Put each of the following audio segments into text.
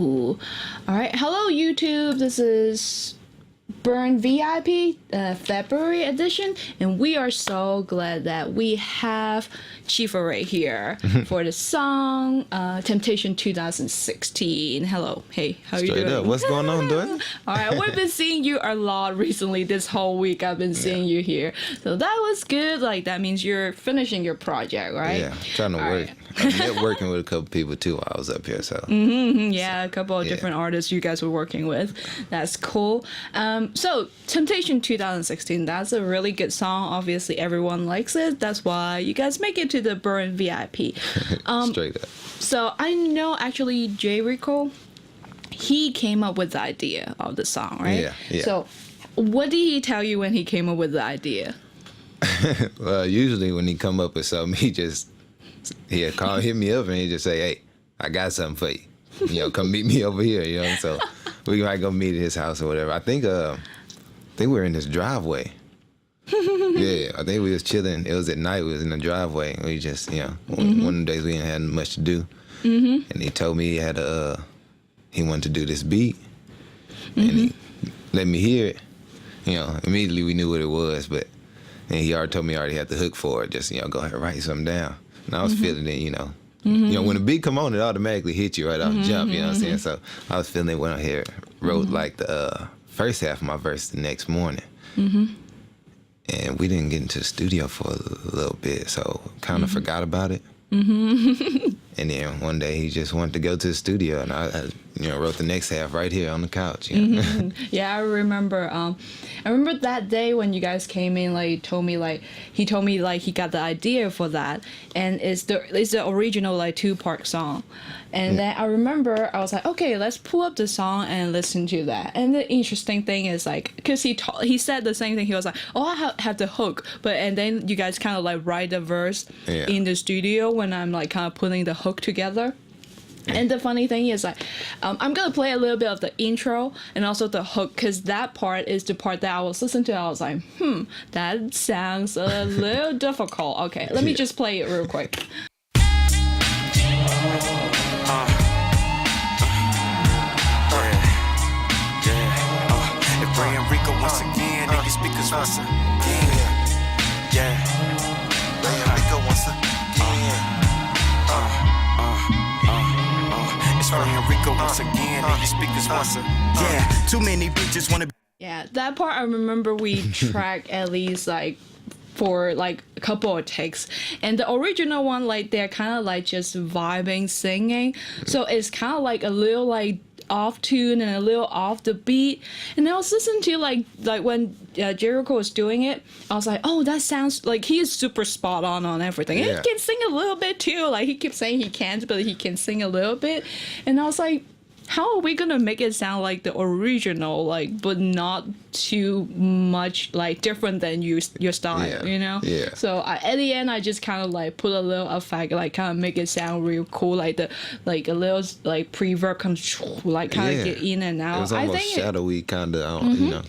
Cool. All right. Hello, YouTube. This is Burn VIP February edition, and we are so glad that we have Cheefa Jay here for the song Temptation 2016. Hello. Hey, how are you doing? Up. What's going on, doing? All right, we've been seeing you a lot recently. This whole week I've been seeing you here. So that was good. Like, that means you're finishing your project, right? Yeah, trying to work. Right. I'm networking with a couple people too while I was up here. So yeah, a couple of different artists you guys were working with. That's cool. So Temptation 2016, that's a really good song. Obviously everyone likes it. That's why you guys make it to the Barron VIP. Straight up. So I know actually Rico, he came up with the idea of the song, right? Yeah. So what did he tell you when he came up with the idea? Well, usually when he come up with something, he'd hit me up and he'd just say, "Hey, I got something for you. Come meet me over here." So we might go meet at his house or whatever. I think we were in his driveway. Yeah, I think we was chilling. It was at night. We was in the driveway. And we just, one of the days we didn't have much to do. And he told me he wanted to do this beat, and he let me hear it. Immediately we knew what it was, but and he already told me I already had the hook for it. Just go ahead and write something down. And I was feeling it, when the beat come on, it automatically hit you right off the jump. You know what I'm saying? So I was feeling it when I wrote like the first half of my verse the next morning. And we didn't get into the studio for a little bit, so kind of forgot about it. And then one day he just wanted to go to the studio, and I wrote the next half right here on the couch. Yeah, I remember. I remember that day when you guys came in. Like, he told me he got the idea for that, and it's the original 2-part song. And then I remember I was like, okay, let's pull up the song and listen to that. And the interesting thing is because he said the same thing. He was like, oh, I have the hook, and then you guys kind of write the verse in the studio when I'm kind of putting the hook together. And the funny thing is I'm gonna play a little bit of the intro and also the hook, because that part is the part that I was listening to. I was like, that sounds a little difficult. Okay, let me just play it real quick. Rico once again, nigga speakers once again. Rico once again. It's Rico once again, nigga speakers once again. Too many bitches wanna. Yeah, that part I remember we tracked at least for a couple of takes, and the original one they're kind of just vibing, singing, so it's kind of a little off tune and a little off the beat. And I was listening to when Rico was doing it, I was like, oh, that sounds he is super spot on everything. And he can sing a little bit too. He keeps saying he can't, but he can sing a little bit. And I was like, how are we gonna make it sound like the original, but not too much different than your style, Yeah. So at the end, I just kind of put a little effect, kind of make it sound real cool, a little pre-verb comes kind of get in and out. It was almost shadowy, kind of, Yeah,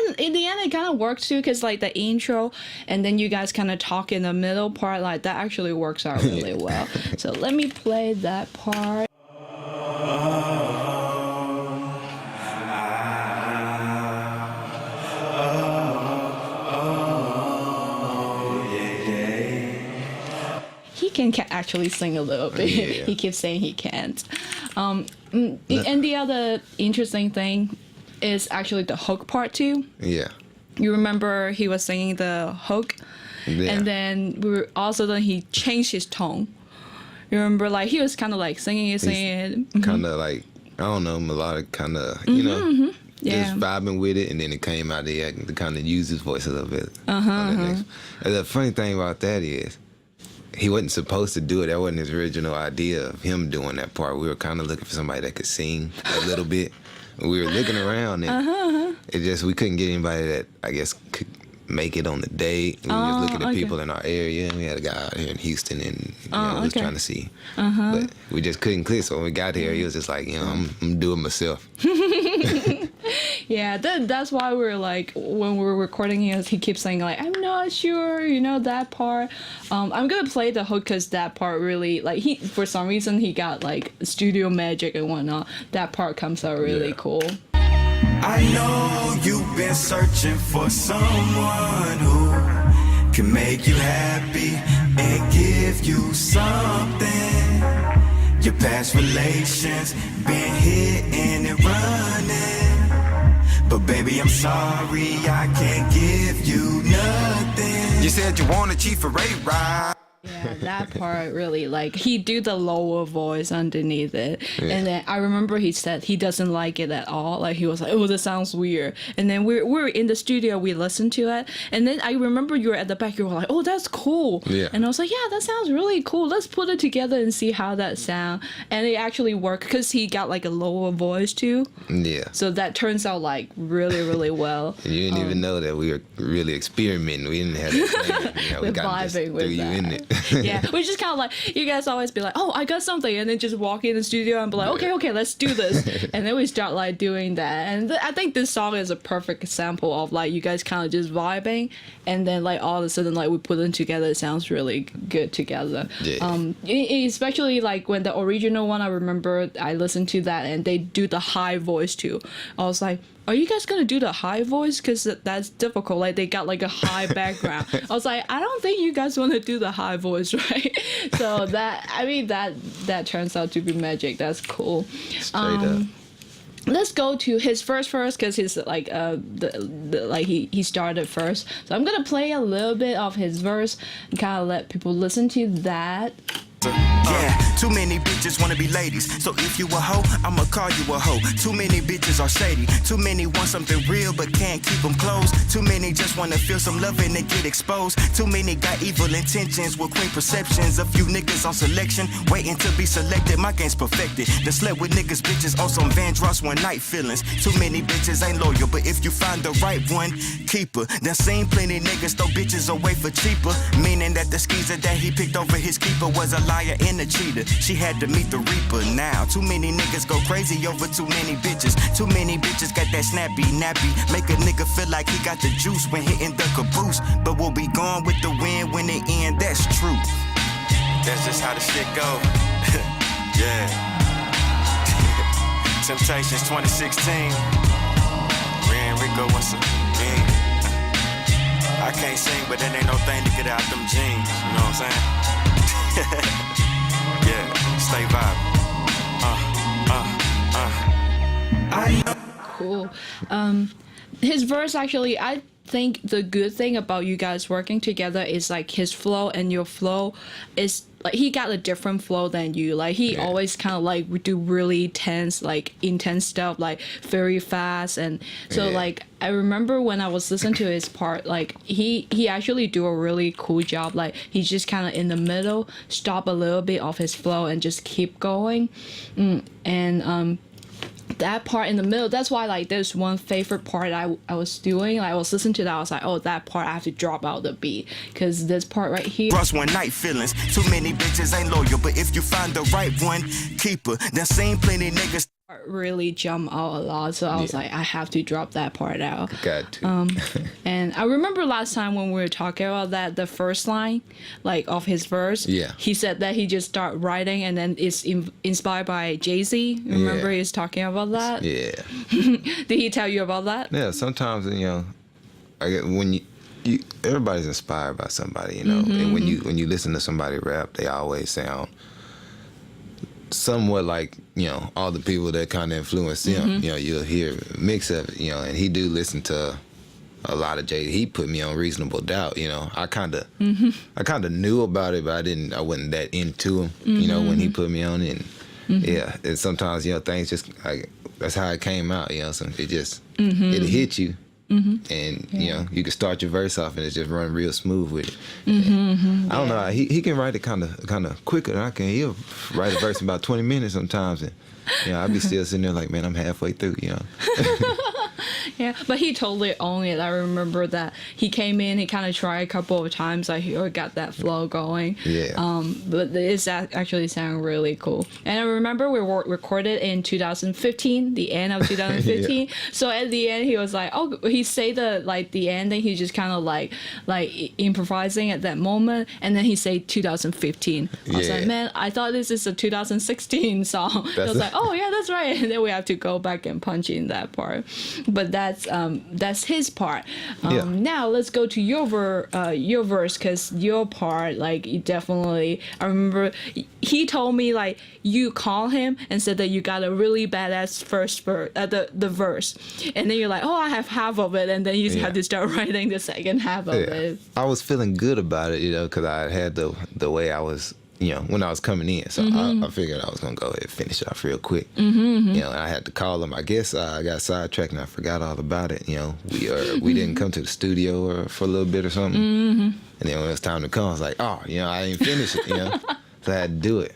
and in the end, it kind of works too, because the intro and then you guys kind of talk in the middle part, that actually works out really well. So let me play that part. He can actually sing a little bit. Yeah. He keeps saying he can't. And the other interesting thing is actually the hook part too. Yeah. You remember he was singing the hook, and then he changed his tone. You remember he was kind of singing. Kind of I don't know, melodic, kind of just vibing with it, and then it came out to kind of use his voice a little bit. And the funny thing about that is, he wasn't supposed to do it. That wasn't his original idea of him doing that part. We were kind of looking for somebody that could sing a little bit. We were looking around, and we couldn't get anybody that I guess could make it on the day. We were just looking at people in our area, and we had a guy out here in Houston, and was trying to see. But we just couldn't click. So when we got here, he was just like, I'm doing myself. Yeah, that's why we're like when we're recording it, he keeps saying like I'm not sure, you know that part. I'm gonna play the hook because that part really like he for some reason he got like studio magic and whatnot. That part comes out really cool. I know you've been searching for someone who can make you happy and give you something. Your past relations been hitting and running, but baby, I'm sorry, I can't give you nothing. You said you want a Cheefa Jay ride. Yeah, that part really like he do the lower voice underneath it, and then I remember he said he doesn't like it at all. Like he was like, "Oh, this sounds weird." And then we're in the studio, we listened to it, and then I remember you were at the back. You were like, "Oh, that's cool." Yeah. And I was like, "Yeah, that sounds really cool. Let's put it together and see how that sound." And it actually worked because he got like a lower voice too. Yeah. So that turns out like really well. You didn't even know that we were really experimenting. We didn't have that thing. You know, we We're got just vibing threw with you that. in it. Yeah, we just kind of like you guys always be like, "Oh, I got something," and then just walk in the studio and be like, "Okay, let's do this," and then we start like doing that. And I think this song is a perfect example of like you guys kind of just vibing, and then like all of a sudden like we put them together. It sounds really good together. Yeah. Especially like when the original one, I remember I listened to that and they do the high voice too. I was like, are you guys gonna do the high voice? Because that's difficult. Like they got like a high background. I was like, I don't think you guys want to do the high voice, right? So that turns out to be magic. That's cool. Straight up. Let's go to his first verse because he's like he started first. So I'm gonna play a little bit of his verse and kind of let people listen to that. Yeah, too many bitches wanna be ladies. So if you a hoe, I'ma call you a hoe. Too many bitches are shady. Too many want something real but can't keep them close. Too many just wanna feel some loving and get exposed. Too many got evil intentions with queen perceptions. A few niggas on selection, waiting to be selected. My game's perfected. The slept with niggas, bitches on some Van Dross one night feelings. Too many bitches ain't loyal, but if you find the right one, keep her. Done seen plenty niggas throw bitches away for cheaper. Meaning that the skeezer that he picked over his keeper was a liar and a cheater. She had to meet the reaper. Now too many niggas go crazy over too many bitches. Too many bitches got that snappy nappy. Make a nigga feel like he got the juice when hitting the caboose. But we'll be gone with the wind when it end. That's true. That's just how the shit go. Yeah. Temptations 2016. Rico once again. I can't sing, but that ain't no thing to get out them jeans. You know what I'm saying? Yeah, stay vibing. I know. Cool. His verse actually, I think the good thing about you guys working together is like his flow and your flow is like he got a different flow than you. Like he always kind of like would do really tense, like intense stuff, like very fast. And so like I remember when I was listening to his part, like he actually do a really cool job. Like he's just kind of in the middle, stop a little bit of his flow and just keep going. And that part in the middle, that's why like there's one favorite part I was doing, like I was listening to that, I was like, oh, that part I have to drop out the beat because this part right here, Ross one night feelings. Too many bitches ain't loyal, but if you find the right one, keep her. Done seen plenty niggas really jump out a lot, so I was like, I have to drop that part out. Got to. And I remember last time when we were talking about that, the first line like of his verse, he said that he just start writing and then it's inspired by Jay-Z. Remember he was talking about that? Yeah. Did he tell you about that? Yeah, sometimes, you know, I get when you everybody's inspired by somebody, you know, and when you listen to somebody rap, they always sound somewhat like, you know, all the people that kind of influenced him. You know, you'll hear a mix of it, you know, and he do listen to a lot of Jay. He put me on Reasonable Doubt, you know. I kind of knew about it, but I wasn't that into him, you know, when he put me on it. And yeah, and sometimes, you know, things just like that's how it came out, you know. So it just it'll hit you. And you know, you can start your verse off and it just run real smooth with it. I don't know, he can write it kind of quicker than I can. He'll write a verse in about 20 minutes sometimes, and you know, I'll be still sitting there like, man, I'm halfway through, you know. Yeah, but he totally owned it. I remember that he came in, he kind of tried a couple of times, like he got that flow going. Yeah. But it's actually sound really cool. And I remember we recorded in 2015, the end of 2015. Yeah. So at the end, he was like, oh, he say the ending. He just kind of like improvising at that moment, and then he say 2015. I was like, man, I thought this is a 2016 song. I was like, oh yeah, that's right. And then we have to go back and punch in that part. But that's his part. Now let's go to your verse, because your part, like, you definitely, I remember he told me like you call him and said that you got a really badass first verse, the verse, and then you're like, oh, I have half of it, and then you have to start writing the second half of it. I was feeling good about it, because I had the way I was, when I was coming in. So I figured I was going to go ahead and finish it off real quick. And I had to call him. I guess I got sidetracked and I forgot all about it. We didn't come to the studio for a little bit or something. And then when it was time to come, I was like, oh, I didn't finish it, So I had to do it.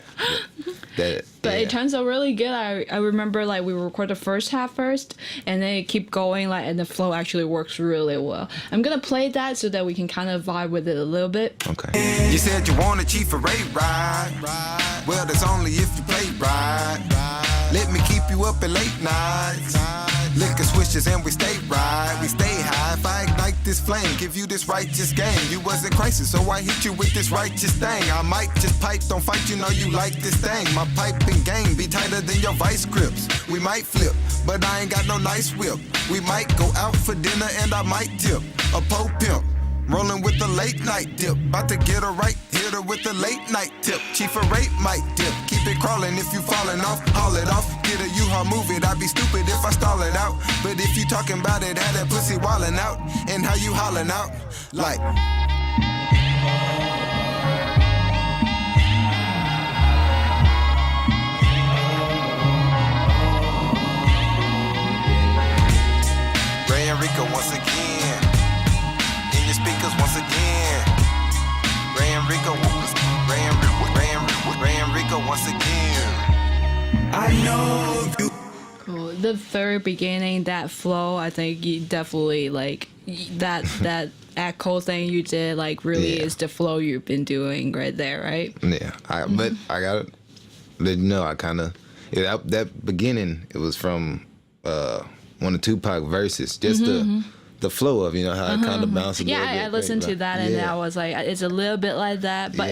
But it turns out really good. I remember like we record the first half first, and then it keep going, like, and the flow actually works really well. I'm gonna play that so that we can kind of vibe with it a little bit. Okay. You said you want a Cheefa Jay ride. Well, that's only if you play right. Let me keep you up at late nights. Liquor switches and we stay right. We stay high. If I ignite this flame, give you this righteous game. You was in crisis, so I hit you with this righteous thing. I might just pipe, don't fight, you know you like this thing. My piping game be tighter than your vice grips. We might flip, but I ain't got no nice whip. We might go out for dinner and I might tip a po pimp. Rolling with the late night dip. About to get her right, hit her with the late night tip. Cheefa Jay might dip. Keep it crawling if you falling off, haul it off. Get a U-Haul, move it. I'd be stupid if I stall it out. But if you talking about it, how that pussy wallin' out. And how you hollin' out. Like. Ray and Rico once again. Speakers once again. Ray and Rico once again. I know you. Cool. The very beginning, that flow, I think you definitely like that echo thing you did. Like, really is the flow you've been doing right there, right? Yeah. But I gotta let you know, I kind of that beginning. It was from one of Tupac verses. Just the flow of, how it kind of bounces. Yeah, I listened to that, and I was like, it's a little bit like that. But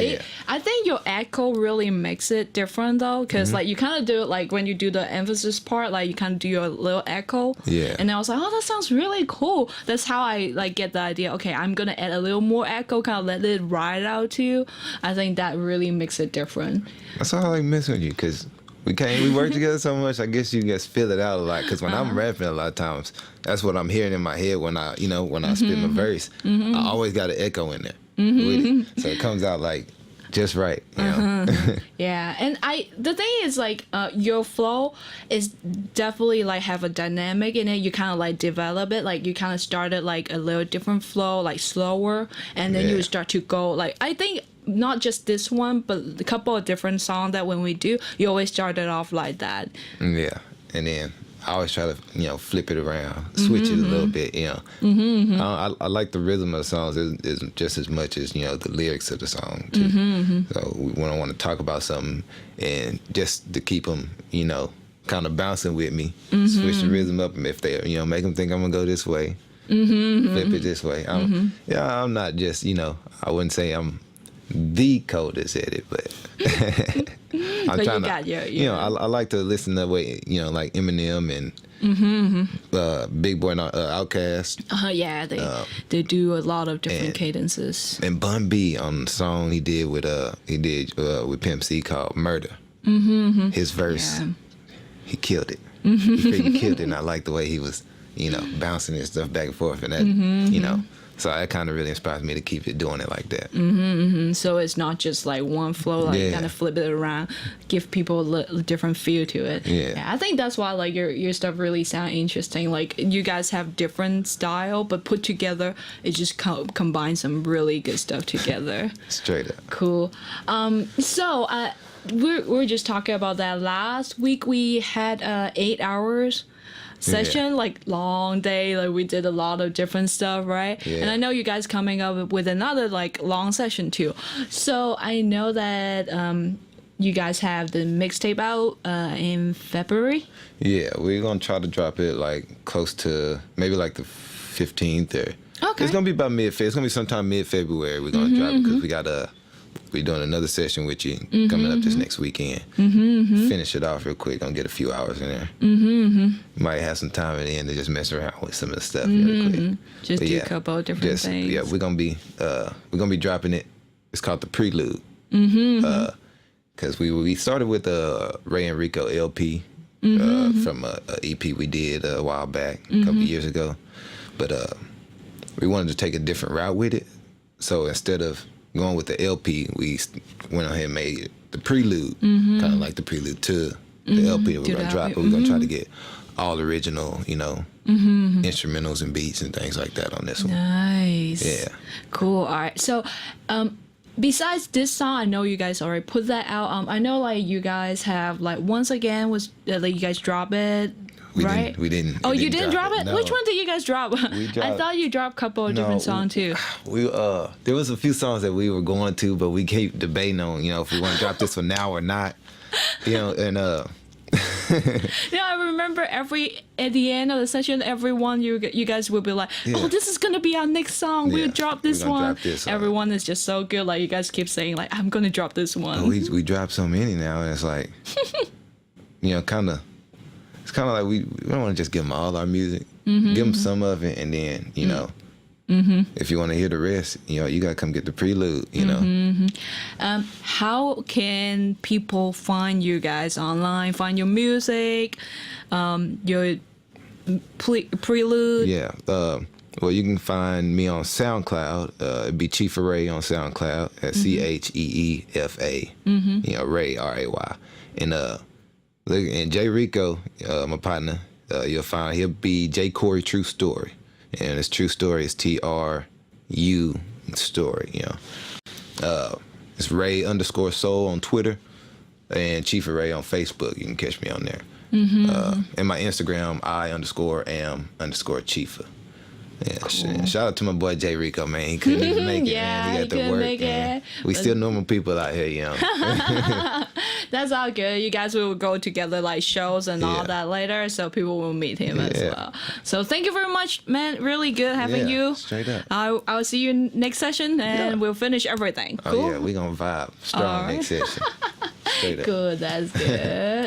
I think your echo really makes it different, though, because like you kind of do it like when you do the emphasis part, like you kind of do your little echo. Yeah. And I was like, oh, that sounds really cool. That's how I like get the idea. Okay, I'm gonna add a little more echo, kind of let it ride out too. I think that really makes it different. That's why I like messing with you, because we work together so much. I guess you just feel it out a lot. Because when I'm rapping, a lot of times, that's what I'm hearing in my head when I spit my verse. I always got an echo in there with it, so it comes out like just right. Yeah, and the thing is like your flow is definitely like have a dynamic in it. You kind of like develop it. Like you kind of started like a little different flow, like slower, and then you start to go like, I think. Not just this one, but a couple of different songs that when we do, you always start it off like that. Yeah, and then I always try to, flip it around, switch it a little bit, I like the rhythm of the songs is just as much as, the lyrics of the song, too. So when I want to talk about something, and just to keep them, kind of bouncing with me, switch the rhythm up, and if they, make them think I'm going to go this way, flip it this way. I'm not just, I wouldn't say I'm the coldest at it, but I'm trying to. I like to listen that way. Like Eminem and Big Boy, Outkast. They do a lot of different cadences. And Bun B on the song he did with Pimp C called Murder. His verse, he killed it. He killed it, and I like the way he was, bouncing his stuff back and forth, and that, So that kind of really inspires me to keep it doing it like that. So it's not just like one flow, like kind of flip it around, give people a different feel to it. Yeah, I think that's why like your stuff really sound interesting. Like you guys have different style, but put together, it just combines some really good stuff together. Straight up. Cool. So we're just talking about that. Last week we had 8 hours session, like long day, like we did a lot of different stuff, right? Yeah. And I know you guys coming up with another like long session too. So I know that you guys have the mixtape out in February. Yeah, we're gonna try to drop it like close to maybe like the 15th or. Okay. It's gonna be about mid-February. It's gonna be sometime mid-February. We're gonna drop it because we got we're doing another session with you coming up this next weekend. Finish it off real quick. Gonna get a few hours in there. Might have some time at the end to just mess around with some of the stuff real quick. Just But do a couple of different things. Yeah, we're gonna be dropping it. It's called the Prelude. Because we started with Ray and Rico LP from a EP we did a while back, a couple of years ago. But we wanted to take a different route with it. So instead of going with the LP, we went ahead and made it the Prelude, kind of like the Prelude to the LP. We're going to drop it. We're going to try to get all original, instrumentals and beats and things like that on this one. Nice. Yeah. Cool. All right. So, besides this song, I know you guys already put that out. I know like you guys have like Once Again was like you guys drop it. Right? We didn't. Oh, you didn't drop it? No. Which one did you guys drop? I thought you dropped a couple of different songs too. We there was a few songs that we were going to, but we kept debating on, if we want to drop this one now or not. And I remember at the end of the session, everyone you guys will be like, "Oh, this is gonna be our next song. We'll drop this one." Everyone is just so good. Like you guys keep saying, like, "I'm gonna drop this one." Oh, we dropped so many now, and it's like, kind of. It's kind of like we don't want to just give them all our music. Give them some of it, and then if you want to hear the rest, you gotta come get the Prelude. How can people find you guys online? Find your music, your Prelude. Yeah. Well, you can find me on SoundCloud. It'd be Cheefa Ray on SoundCloud at CHEEFA. Ray RAY, and Jay Rico, my partner, you'll find he'll be J Corey True Story, and his True Story is TRU Story. It's Ray_Soul on Twitter, and Cheefa Ray on Facebook. You can catch me on there. And my Instagram I_am_Cheefa. Yeah, cool. Shout out to my boy Jay Rico, man. He couldn't even make it, man. He got to work, man. We still normal people out here, That's all good. You guys will go together like shows and all that later, so people will meet him as well. So thank you very much, man. Really good having you. Straight up. I'll see you next session, and we'll finish everything. Cool. Oh yeah, we gonna vibe strong next session. Straight up. Good. That's good.